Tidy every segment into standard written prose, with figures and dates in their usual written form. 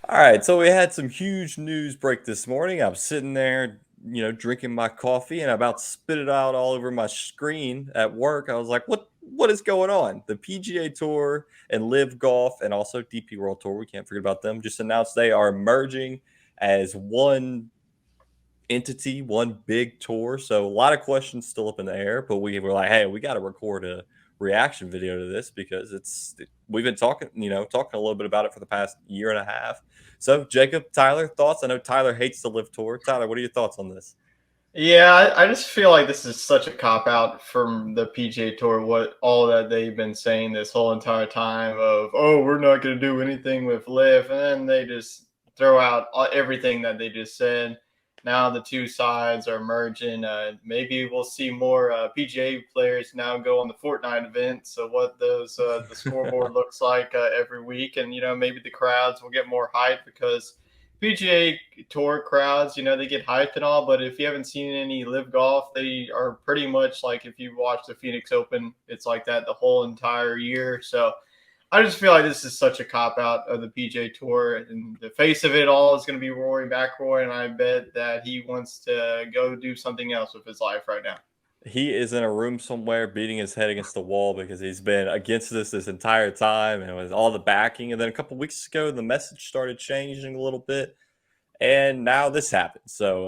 All right, so we had some huge news break this morning. I'm sitting there, drinking my coffee, and I about spit it out all over my screen at work. I was like, "What is going on?" The PGA Tour and Live Golf, and also DP World Tour. We can't forget about them. Just announced they are merging as one entity, one big tour. So a lot of questions still up in the air, but we were like, hey, we got to record a reaction video to this because we've been talking a little bit about it for the past year and a half. So Jacob, Tyler, thoughts? I know Tyler hates the Live Tour. Tyler, what are your thoughts on this? Yeah, I just feel like this is such a cop out from the PGA Tour. What all that they've been saying this whole entire time of, oh, we're not going to do anything with Liv, and then they just throw out everything that they just said. Now the two sides are merging. Maybe we'll see more PGA players now go on the Fortnite events. So what those the scoreboard looks like every week, and maybe the crowds will get more hype because PGA Tour crowds, they get hyped and all, but if you haven't seen any live golf, they are pretty much like if you watch the Phoenix Open, it's like that the whole entire year. So I just feel like this is such a cop out of the PGA Tour, and the face of it all is going to be Rory McIlroy, and I bet that he wants to go do something else with his life right now. He is in a room somewhere beating his head against the wall because he's been against this entire time and it was all the backing. And then a couple weeks ago, the message started changing a little bit. And now this happened. So,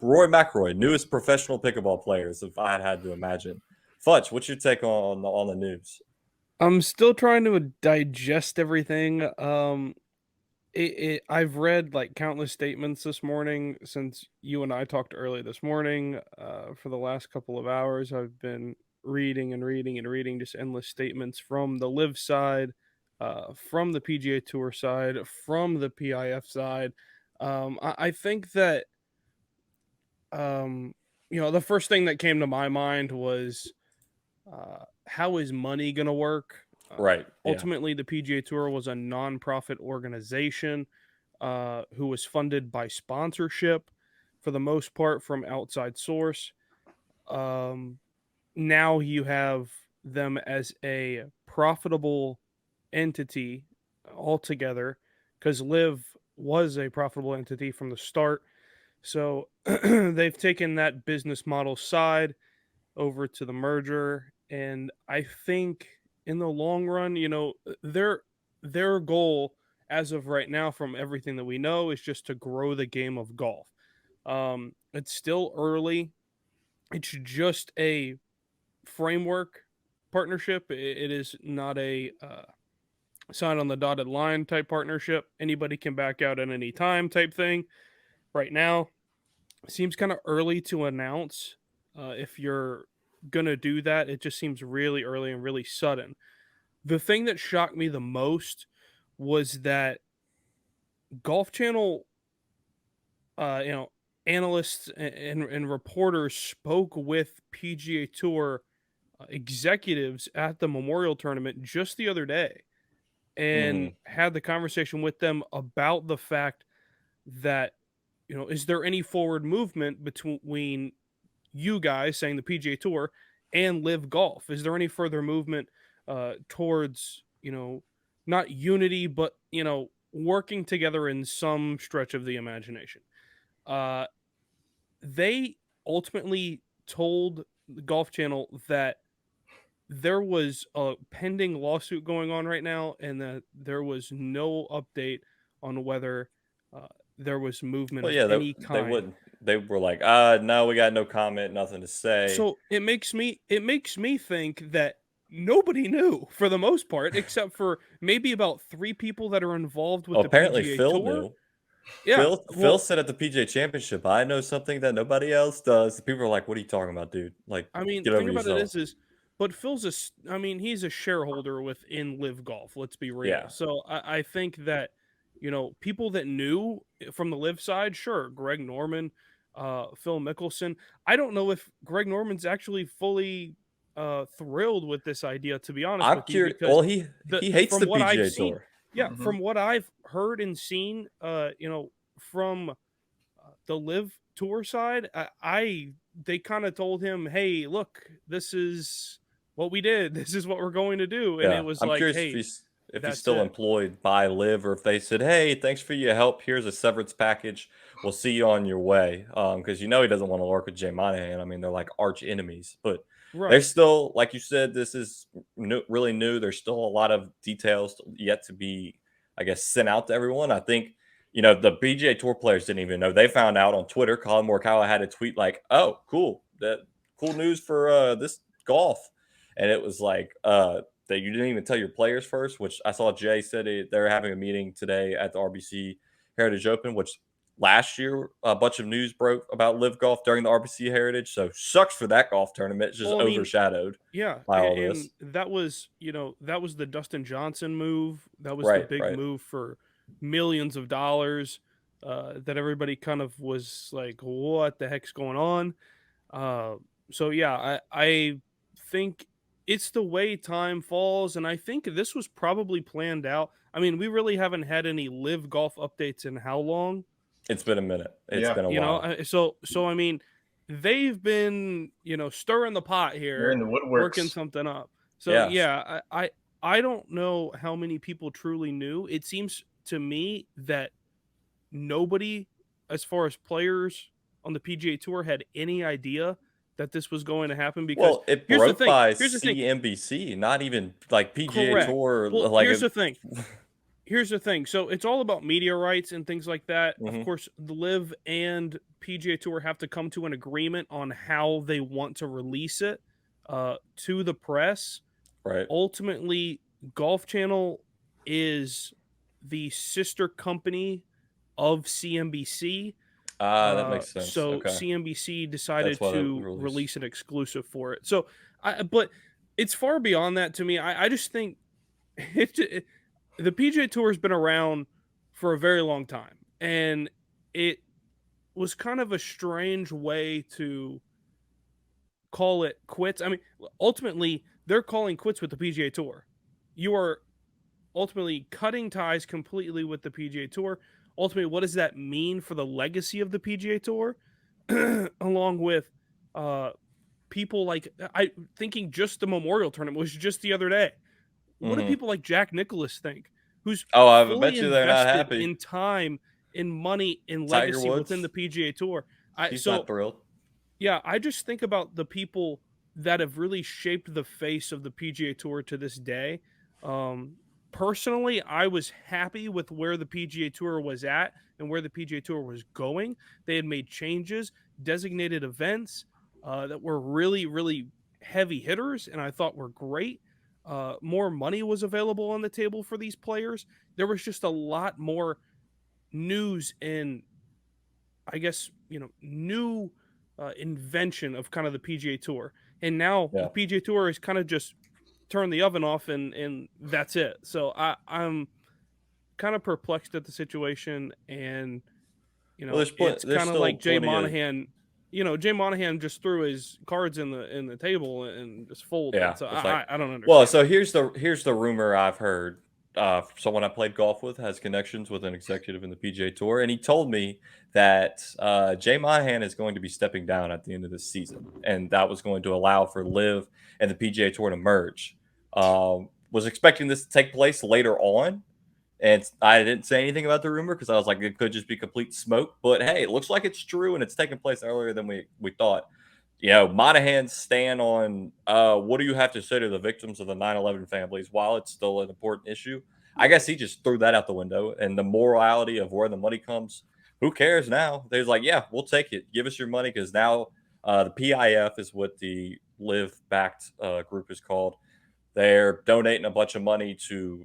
Roy McIlroy, newest professional pickleball players, if I had to imagine. Fudge, what's your take on the news? I'm still trying to digest everything. I've read like countless statements this morning since you and I talked early this morning. For the last couple of hours, I've been reading and reading and reading just endless statements from the live side, from the PGA Tour side, from the PIF side. I think that the first thing that came to my mind was how is money going to work? Right. Yeah. Ultimately, the PGA Tour was a nonprofit organization who was funded by sponsorship for the most part from outside source. Um, Now you have them as a profitable entity altogether because Live was a profitable entity from the start. So they've taken that business model side over to the merger, and I think in the long run, their goal as of right now, from everything that we know, is just to grow the game of golf. It's still early. It's just a framework partnership. It is not a sign on the dotted line type partnership. Anybody can back out at any time type thing. Right now, seems kind of early to announce if you're gonna do that. It just seems really early and really sudden. The thing that shocked me the most was that Golf Channel, uh, you know, analysts and reporters spoke with PGA Tour executives at the Memorial Tournament just the other day and Hmm. had the conversation with them about the fact that is there any forward movement between you guys saying the PGA Tour and Live Golf? Is there any further movement towards not unity, but working together in some stretch of the imagination? Uh, they ultimately told the Golf Channel that there was a pending lawsuit going on right now, and that there was no update on whether there was movement Well, of yeah, any they kind. wouldn't. They were like, no, we got no comment, nothing to say. So it makes me think that nobody knew for the most part, except for maybe about three people that are involved with Well, the apparently PGA Phil Tour. knew. Yeah, Phil well, said at the PGA Championship, I know something that nobody else does. People are like, what are you talking about, dude? Like, I mean, get the thing over about it yourself. but I mean, he's a shareholder within Live Golf. Let's be real. Yeah. So I think that people that knew from the Live side, sure, Greg Norman, Phil Mickelson. I don't know if Greg Norman's actually fully thrilled with this idea, to be honest I'm with you, curious. because Well, he hates from the what I've PGA seen, Tour. yeah, Hmm. from what I've heard and seen, from the Live Tour side, I they kind of told him, "Hey, look, this is what we did. This is what we're going to do." And it Yeah, was I'm like, curious if "Hey, he's if he's That's still it. employed by Live, or if they said, "Hey, thanks for your help. Here's a severance package. We'll see you on your way." Because he doesn't want to work with Jay Monahan. I mean, they're like arch enemies, but Right. there's still, like you said, this is really new. There's still a lot of details yet to be, I guess, sent out to everyone. I think the PGA Tour players didn't even know. They found out on Twitter. Colin Morikawa had a tweet like, "Oh, cool, that cool news for this golf," and it was like that you didn't even tell your players first. Which I saw Jay said they're having a meeting today at the RBC Heritage Open, which last year a bunch of news broke about Live Golf during the RBC Heritage. So sucks for that golf tournament. It's just Well, I mean, overshadowed yeah, by all and this. that was, that was the Dustin Johnson move. That was the Right, big right. move for millions of dollars. That everybody kind of was like, "What the heck's going on?" Uh, so yeah, I think it's the way time falls, and I think this was probably planned out. I mean, we really haven't had any live golf updates in how long? It's been a minute. It's Yeah, been a while. So I mean, they've been stirring the pot they're in here, the working woodworks. something up. So Yes. yeah, I don't know how many people truly knew. It seems to me that nobody, as far as players on the PGA Tour, had any idea that this was going to happen. Because Well, it here's the broke thing. by Here's the thing. CNBC, not even like PGA Correct. Tour. Well, Like, here's the thing. So it's all about media rights and things like that. Of mhm, course, the Live and PGA Tour have to come to an agreement on how they want to release it to the press. right. Ultimately, Golf Channel is the sister company of CNBC. Ah, that makes sense. So Okay, CNBC that's decided why the to release. release an exclusive for it. But it's far beyond that to me. I just think the PGA Tour has been around for a very long time, and it was kind of a strange way to call it quits. I mean, ultimately, they're calling quits with the PGA Tour. You are ultimately cutting ties completely with the PGA Tour. Ultimately, what does that mean for the legacy of the PGA Tour? Along with uh, people like I thinking just the Memorial Tournament was just the other day. What do Hmm. people like Jack Nicklaus think, who's Oh, I fully bet you they're not invested happy. in time, in money, in Tiger legacy within the Woods, PGA Tour? I he's not so thrilled. yeah, I just think about the people that have really shaped the face of the PGA Tour to this day. Um, Personally, I was happy with where the PGA Tour was at and where the PGA Tour was going. They had made changes, designated events that were really, really heavy hitters, and I thought were great. More money was available on the table for these players. There was just a lot more news and I guess new invention of kind of the PGA Tour, and now the Yeah. PGA Tour is kind of just turn the oven off and that's it. So I'm kind of perplexed at the situation, and Well, it's there's kind of still like Jay plenty of. Monahan. Jay Monahan just threw his cards in the table and just folded. Yeah, So it's like, I don't well, understand so it. here's the rumor I've heard. Someone I played golf with has connections with an executive in the PGA Tour, and he told me that Jay Monahan is going to be stepping down at the end of this season, and that was going to allow for Live and the PGA Tour to merge. Was expecting this to take place later on, and I didn't say anything about the rumor because I was like, it could just be complete smoke. But hey, it looks like it's true, and it's taking place earlier than we thought. Monahan's stand on what do you have to say to the victims of the 9/11 families while it's still an important issue. I guess he just threw that out the window. And the morality of where the money comes, who cares now? There's like, yeah, we'll take it. Give us your money because now the PIF is what the Live backed group is called. They're donating a bunch of money to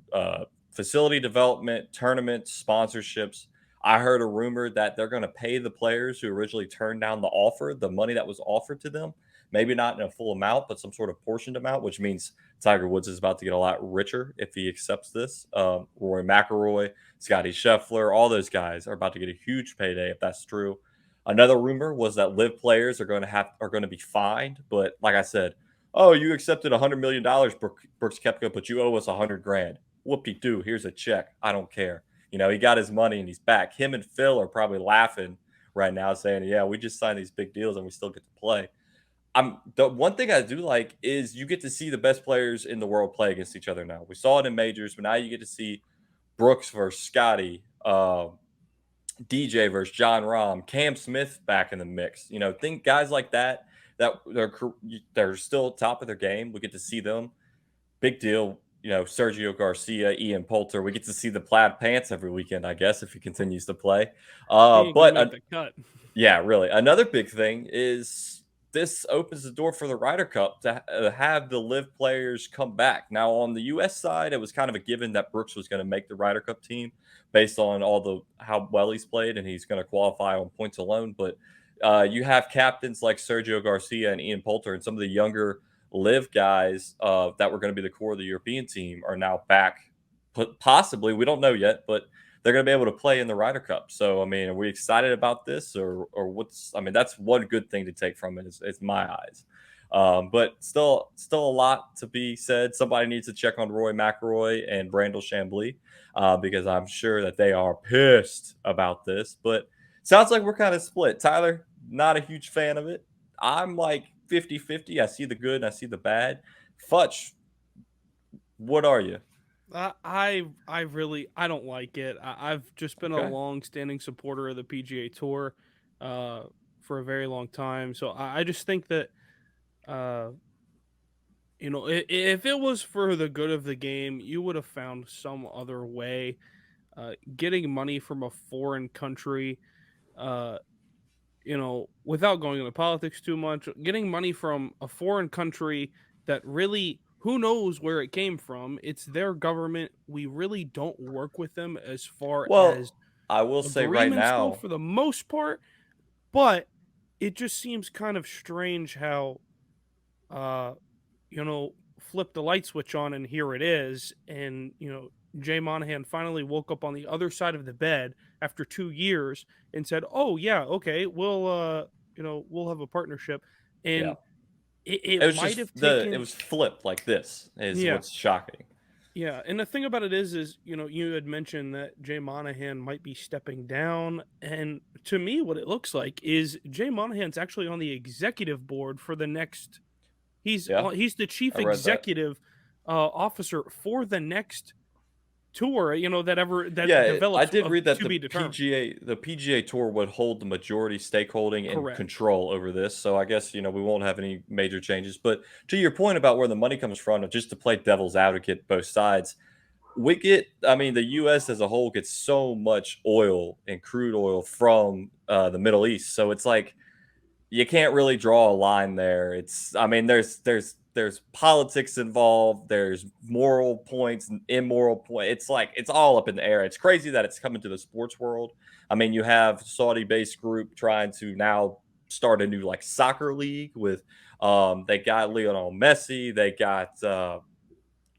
facility development, tournaments, sponsorships. I heard a rumor that they're going to pay the players who originally turned down the offer, the money that was offered to them. Maybe not in a full amount, but some sort of portioned amount, which means Tiger Woods is about to get a lot richer if he accepts this. Roy McIlroy, Scotty Scheffler, all those guys are about to get a huge payday if that's true. Another rumor was that live players are going to be fined, but like I said, oh, you accepted $100 million, Brooks Koepka, but you owe us 100 grand. Whoopie-doo, here's a check. I don't care. He got his money and he's back. Him and Phil are probably laughing right now saying, yeah, we just signed these big deals and we still get to play. the one thing I do like is you get to see the best players in the world play against each other now. We saw it in majors, but now you get to see Brooks versus Scotty, DJ versus John Rahm, Cam Smith back in the mix. You know, think guys like that they're still top of their game. We get to see them. Big deal. You know, Sergio Garcia, Ian Poulter. We get to see the plaid pants every weekend, I guess, if he continues to play. He ain't gonna But make the cut. Yeah, really. Another big thing is this opens the door for the Ryder Cup to have the live players come back. Now, on the U.S. side, it was kind of a given that Brooks was going to make the Ryder Cup team based on all the how well he's played, and he's going to qualify on points alone. But you have captains like Sergio Garcia and Ian Poulter, and some of the younger live guys that were going to be the core of the European team are now back. Possibly, we don't know yet, but they're going to be able to play in the Ryder Cup. So, I mean, are we excited about this, or what's? I mean, that's one good thing to take from it. Is my eyes, but still a lot to be said. Somebody needs to check on Roy McIlroy and Brandel Chambly because I'm sure that they are pissed about this. But sounds like we're kind of split. Tyler, not a huge fan of it. I'm like 50-50. I see the good and I see the bad. Futch, what are you? I really I don't like it. I've just been a Okay. long-standing supporter of the PGA Tour for a very long time. So I just think that uh, if it was for the good of the game, you would have found some other way. Getting money from a foreign country, uh, without going into politics too much, getting money from a foreign country that really, who knows where it came from? It's their government. We really don't work with them as far as Well, I will say right agreements go now, for the most part, but it just seems kind of strange how, uh, flip the light switch on and here it is. And, Jay Monahan finally woke up on the other side of the bed after 2 years and said, "Oh yeah, okay, we'll have a partnership." yeah. And it It was might just have it taken, was flipped like this is yeah, what's shocking. yeah. And the thing about it is, you had mentioned that Jay Monahan might be stepping down, and to me, what it looks like is Jay Monahan's actually on the executive board for the next. Yeah, He's the chief I read that. executive officer for the next tour, that Yeah, I develops did read that to be determined. The PGA Tour would hold the majority stakeholding and Correct. control over this. So I guess, we won't have any major changes. But to your point about where the money comes from, just to play devil's advocate both sides, I mean, the US as a whole gets so much oil and crude oil from the Middle East. So it's like you can't really draw a line there. I mean, there's politics involved, there's moral points and immoral point. It's like it's all up in the air. It's crazy that it's coming to the sports world. I mean, you have Saudi-based group trying to now start a new like soccer league with they got Lionel Messi, they got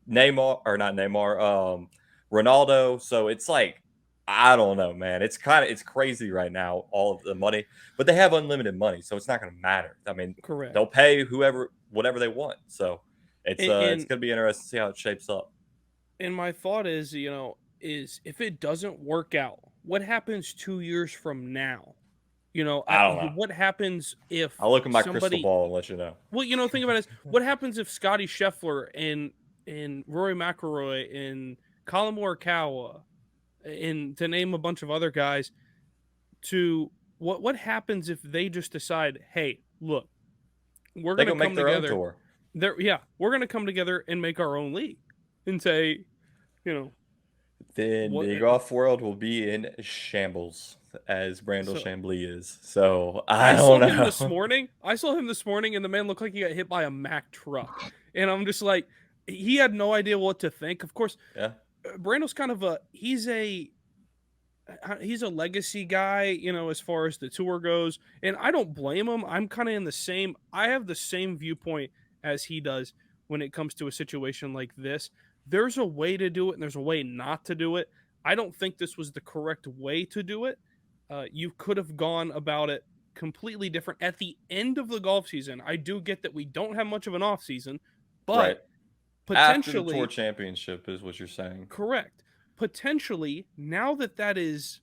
Neymar or not Neymar, Ronaldo. So it's like I don't know, man. It's crazy right now, all of the money, but they have unlimited money, so it's not going to matter. I mean, they'll Correct. pay whoever whatever they want. So And it's and, going to be interesting to see how it shapes up. and my thought is, is if it doesn't work out, what happens 2 years from now? I don't know. What happens if I'll look at my crystal somebody? ball and let you know. Well, think about this. What happens if Scotty Scheffler and Rory McIlroy and Colin Morikawa, and to name a bunch of other guys, to what happens if they just decide, hey, look, we're They gonna go make come their own together. tour. We're gonna come together and make our own league, and say, you know, Then what? the golf world will be in shambles, as Brandel So Chambly is. So I I don't saw him this know. morning. And the man looked like he got hit by a Mack truck, and I'm just like, he had no idea what to think. Of course, Yeah, Brando's kind of he's a legacy guy, as far as the tour goes, and I don't blame him. I'm kind of I have the same viewpoint as he does when it comes to a situation like this. There's a way to do it and there's a way not to do it. I don't think this was the correct way to do it. You could have gone about it completely different at the end of the golf season. I do get that we don't have much of an off season, right. but After the tour potentially, championship is what you're saying. correct. Potentially, now that is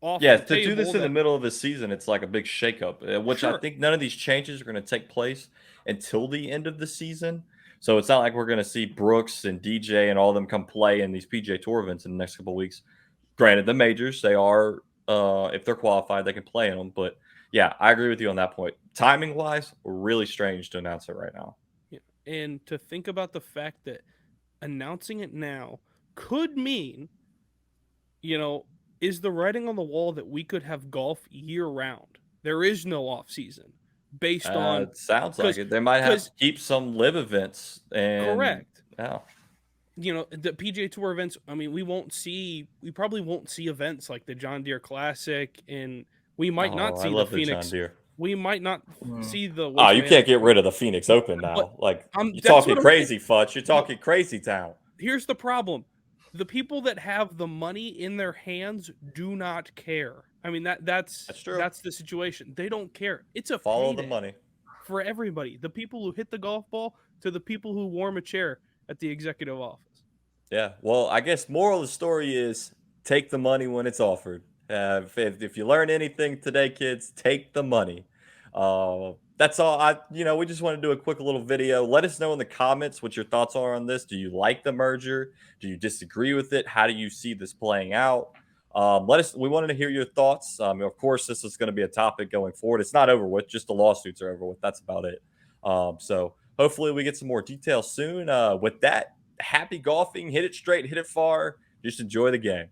off Yeah, the to do this table in the that middle of the season, it's like a big shakeup, which I sure. think none of these changes are going to take place until the end of the season. So it's not like we're going to see Brooks and DJ and all of them come play in these PGA Tour events in the next couple of weeks. Granted, the majors, they are, if they're qualified, they can play in them. But yeah, I agree with you on that point. Timing wise, really strange to announce it right now. Yeah. And to think about the fact that announcing it now could mean, you know, is the writing on the wall that we could have golf year round. There is no off season based on It sounds like because it. They might have to because keep some live events and correct. yeah. The PGA Tour events. I mean, we probably won't see events like the John Deere Classic, and we might not Oh, I see the love the John Phoenix. Deere. We might not Mm. see the Oh, Waste you can't Management. get rid of the Phoenix Open But now. Like you're that's talking what I'm saying. crazy, Futch. You're But talking crazy town. here's the problem: the people that have the money in their hands do not care. I mean That's true. that's the situation. They don't care. It's a Follow the payday money. for everybody. The people who hit the golf ball to the people who warm a chair at the executive office. Yeah. Well, I guess moral of the story is take the money when it's offered. If you learn anything today, kids, take the money. That's all. We just want to do a quick little video. Let us know in the comments what your thoughts are on this. Do you like the merger? Do you disagree with it? How do you see this playing out? Let us. We wanted to hear your thoughts. Of course, this is going to be a topic going forward. It's not over with. Just the lawsuits are over with. That's about it. So hopefully we get some more details soon. With that, happy golfing. Hit it straight. Hit it far. Just enjoy the game.